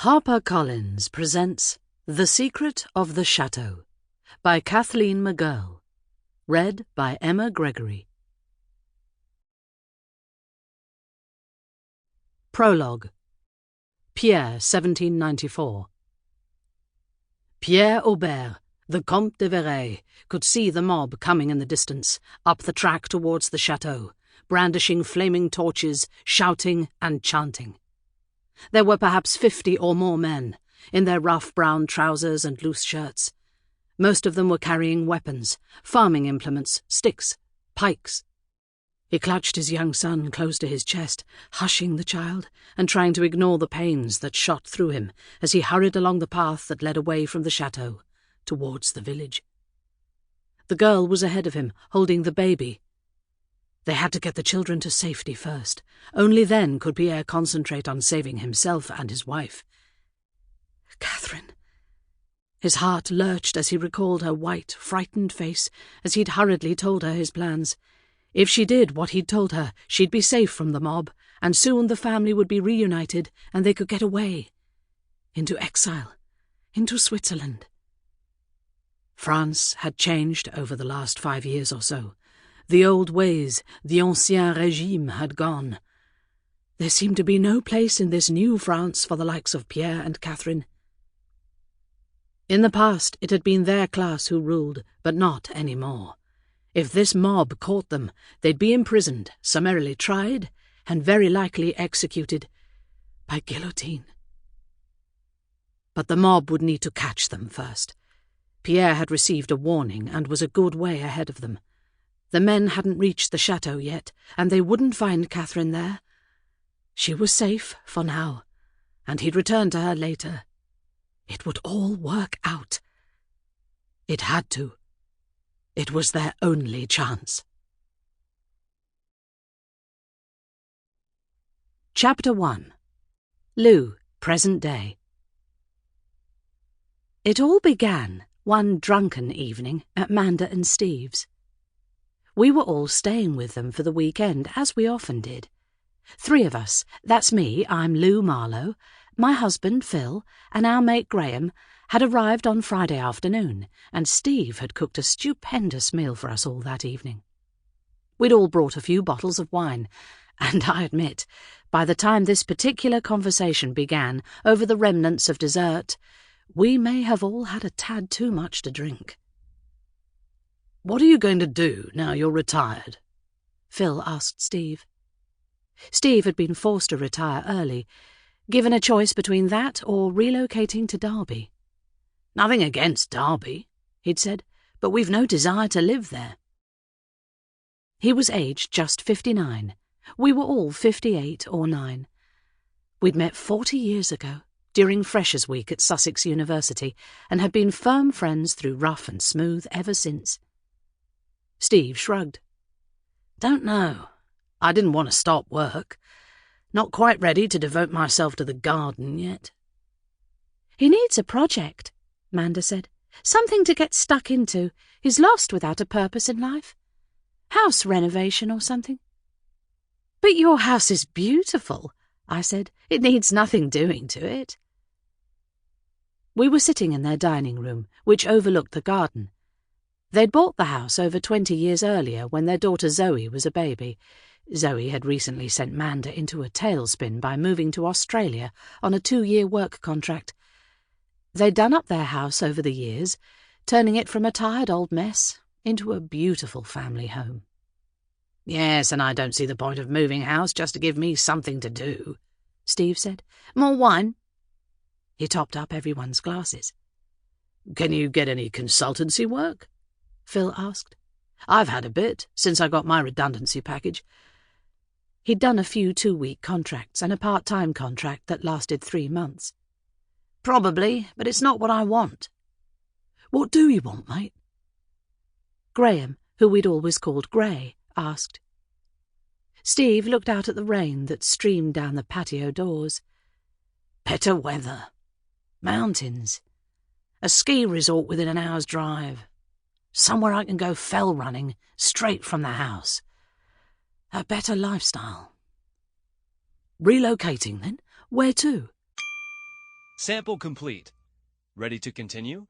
HarperCollins presents The Secret of the Chateau by Kathleen Mcgurl. Read by Emma Gregory. Prologue. Pierre, 1794. Pierre Aubert, the Comte de Verais, could see the mob coming in the distance, up the track towards the chateau, brandishing flaming torches, shouting and chanting. There were perhaps 50 or more men, in their rough brown trousers and loose shirts. Most of them were carrying weapons, farming implements, sticks, pikes. He clutched his young son close to his chest, hushing the child and trying to ignore the pains that shot through him as he hurried along the path that led away from the chateau, towards the village. The girl was ahead of him, holding the baby. They had to get the children to safety first. Only then could Pierre concentrate on saving himself and his wife. Catherine. His heart lurched as he recalled her white, frightened face as he'd hurriedly told her his plans. If she did what he'd told her, she'd be safe from the mob, and soon the family would be reunited and they could get away. Into exile. Into Switzerland. France had changed over the last 5 years or so. The old ways, the ancien régime, had gone. There seemed to be no place in this new France for the likes of Pierre and Catherine. In the past, it had been their class who ruled, but not any more. If this mob caught them, they'd be imprisoned, summarily tried, and very likely executed by guillotine. But the mob would need to catch them first. Pierre had received a warning and was a good way ahead of them. The men hadn't reached the chateau yet, and they wouldn't find Catherine there. She was safe for now, and he'd return to her later. It would all work out. It had to. It was their only chance. Chapter 1. Lou, present day. It all began one drunken evening at Manda and Steve's. We were all staying with them for the weekend, as we often did. 3 of us, that's me, I'm Lou Marlowe, my husband, Phil, and our mate Graham, had arrived on Friday afternoon, and Steve had cooked a stupendous meal for us all that evening. We'd all brought a few bottles of wine, and I admit, by the time this particular conversation began over the remnants of dessert, we may have all had a tad too much to drink. "What are you going to do now you're retired?" Phil asked Steve. Steve had been forced to retire early, given a choice between that or relocating to Derby. "Nothing against Derby," he'd said, "but we've no desire to live there." He was aged just 59. We were all 58 or 9. We'd met 40 years ago, during Freshers' Week at Sussex University, and had been firm friends through rough and smooth ever since. Steve shrugged. "Don't know. I didn't want to stop work. Not quite ready to devote myself to the garden yet." "He needs a project," Manda said. "Something to get stuck into. He's lost without a purpose in life. House renovation or something." "But your house is beautiful," I said. "It needs nothing doing to it." We were sitting in their dining room, which overlooked the garden. They'd bought the house over 20 years earlier when their daughter Zoe was a baby. Zoe had recently sent Manda into a tailspin by moving to Australia on a 2-year work contract. They'd done up their house over the years, turning it from a tired old mess into a beautiful family home. "Yes, and I don't see the point of moving house just to give me something to do," Steve said. "More wine?" He topped up everyone's glasses. "Can you get any consultancy work?" Phil asked. "I've had a bit, since I got my redundancy package." He'd done a few 2-week contracts and a part-time contract that lasted 3 months. "Probably, but it's not what I want." "What do you want, mate?" Graham, who we'd always called Grey, asked. Steve looked out at the rain that streamed down the patio doors. "Better weather. Mountains. A ski resort within an hour's drive. Somewhere I can go fell running straight from the house. A better lifestyle." "Relocating, then? Where to?" Sample complete. Ready to continue?